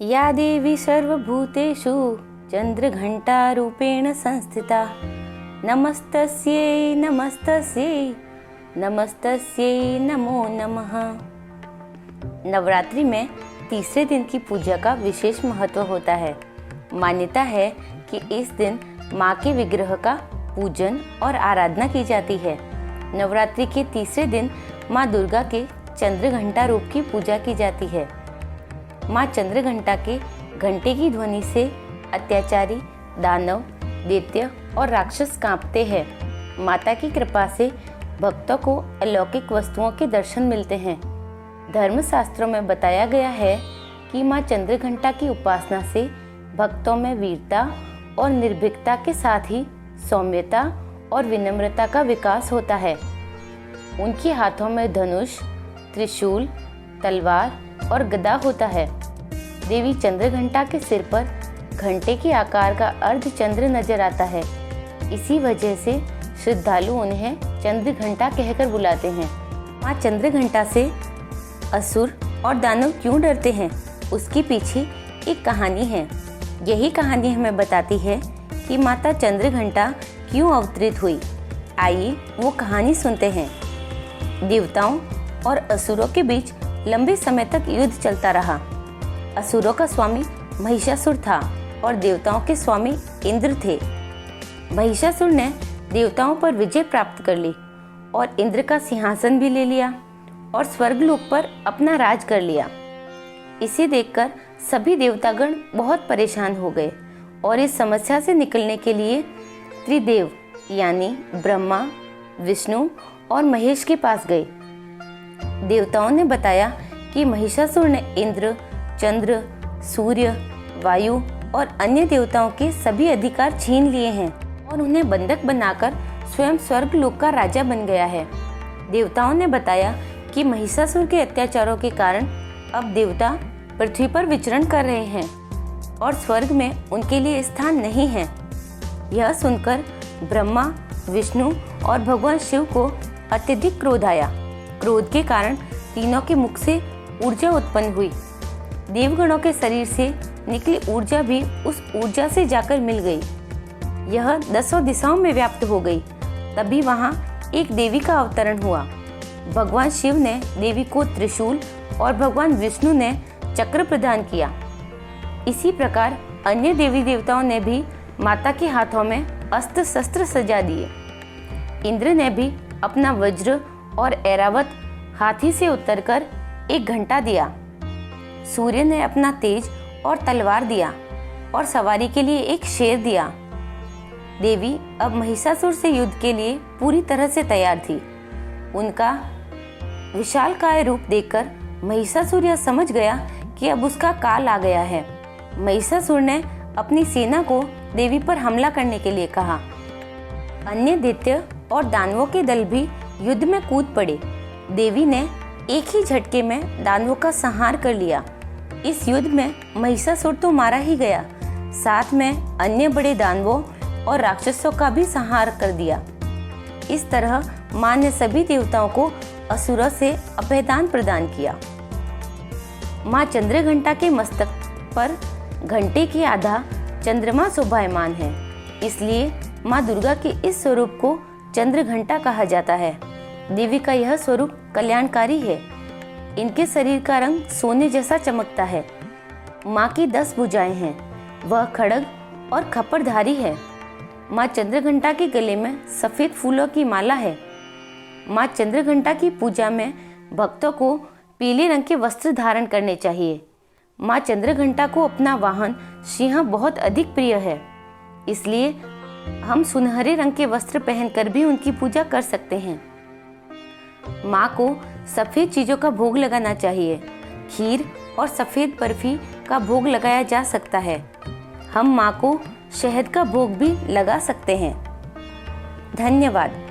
या देवी सर्वभूतेषु चंद्रघंटारूपेण संस्थिता नमस्तस्यै नमस्तस्यै नमस्तस्यै नमो नमः। नवरात्रि में तीसरे दिन की पूजा का विशेष महत्व होता है। मान्यता है कि इस दिन माँ के विग्रह का पूजन और आराधना की जाती है। नवरात्रि के तीसरे दिन माँ दुर्गा के चंद्रघंटा रूप की पूजा की जाती है। माँ चंद्रघंटा के घंटे की ध्वनि से अत्याचारी, दानव, दैत्य और राक्षस कांपते हैं। माता की कृपा से भक्तों को अलौकिक वस्तुओं के दर्शन मिलते हैं। धर्मशास्त्रों में बताया गया है कि माँ चंद्रघंटा की उपासना से भक्तों में वीरता और निर्भीकता के साथ ही सौम्यता और विनम्रता का विकास होता है। उनके हाथों में धनुष, त्रिशूल, तलवार और गदा होता है। देवी चंद्रघंटा के सिर पर घंटे के आकार का अर्धचंद्र नजर आता है। इसी वजह से श्रद्धालु उन्हें चंद्रघंटा कहकर बुलाते हैं। माँ चंद्रघंटा से असुर और दानव क्यों डरते हैं, उसके पीछे एक कहानी है। यही कहानी हमें बताती है कि माता चंद्रघंटा क्यों अवतरित हुई। आइए वो कहानी सुनते हैं। देवताओं और असुरों के बीच लंबे समय तक युद्ध चलता रहा। असुरों का स्वामी महिषासुर था और देवताओं के स्वामी इंद्र थे। महिषासुर ने देवताओं पर विजय प्राप्त कर ली और इंद्र का सिंहासन भी ले लिया और स्वर्गलोक पर अपना राज कर लिया। इसे देखकर सभी देवतागण बहुत परेशान हो गए और इस समस्या से निकलने के लिए त्रिदेव यानी ब्रह्मा, विष्णु और महेश के पास गए। देवताओं ने बताया कि महिषासुर ने इंद्र, चंद्र, सूर्य, वायु और अन्य देवताओं के सभी अधिकार छीन लिए हैं और उन्हें बंधक बनाकर स्वयं स्वर्गलोक का राजा बन गया है। देवताओं ने बताया कि महिषासुर के अत्याचारों के कारण अब देवता पृथ्वी पर विचरण कर रहे हैं और स्वर्ग में उनके लिए स्थान नहीं है। यह सुनकर ब्रह्मा, विष्णु और भगवान शिव को अत्यधिक क्रोध आया। क्रोध के कारण तीनों के मुख से ऊर्जा उत्पन्न हुई। देवगणों के शरीर से निकली ऊर्जा भी उस ऊर्जा से जाकर मिल गई। यह 10 दिशाओं में व्याप्त हो गई। तभी वहां एक देवी का अवतरण हुआ। भगवान शिव ने देवी को त्रिशूल और भगवान विष्णु ने चक्र प्रदान किया। इसी प्रकार अन्य देवी देवताओं ने भी माता के हाथों में अस्त्र शस्त्र सजा दिए। इंद्र ने भी अपना वज्र और ऐरावत हाथी से उतरकर एक घंटा दिया। सूर्य ने अपना तेज और तलवार दिया और सवारी के लिए एक शेर दिया। देवी अब महिषासुर से युद्ध के लिए पूरी तरह से तैयार थी। उनका विशालकाय रूप देखकर महिषासुर यह समझ गया कि अब उसका काल आ गया है। महिषासुर ने अपनी सेना को देवी पर हमला करने के लिए कहा। अन्य दैत्य और दानवों के दल भी युद्ध में कूद पड़े। देवी ने एक ही झटके में दानवों का संहार कर लिया। इस युद्ध में महिषासुर तो मारा ही गया, साथ में अन्य बड़े दानवों और राक्षसों का भी संहार कर दिया। इस तरह मां ने सभी देवताओं को असुरों से अभयदान प्रदान किया। मां चंद्रघंटा के मस्तक पर घंटे के आधा चंद्रमा शोभायमान है, इसलिए मां दुर्गा के इस स्वरूप को चंद्रघंटा कहा जाता है। देवी का यह स्वरूप कल्याणकारी है। इनके शरीर का रंग सोने जैसा चमकता है। माँ की 10 भुजाएं हैं। वह खड्ग और खप्परधारी है। माँ चंद्रघंटा के गले में सफेद फूलों की माला है। माँ चंद्रघंटा की पूजा में भक्तों को पीले रंग के वस्त्र धारण करने चाहिए। माँ चंद्रघंटा को अपना वाहन सिंह बहुत अधिक प्रिय है, इसलिए हम सुनहरे रंग के वस्त्र पहनकर भी उनकी पूजा कर सकते हैं। माँ को सफेद चीजों का भोग लगाना चाहिए। खीर और सफेद बर्फी का भोग लगाया जा सकता है। हम माँ को शहद का भोग भी लगा सकते हैं। धन्यवाद।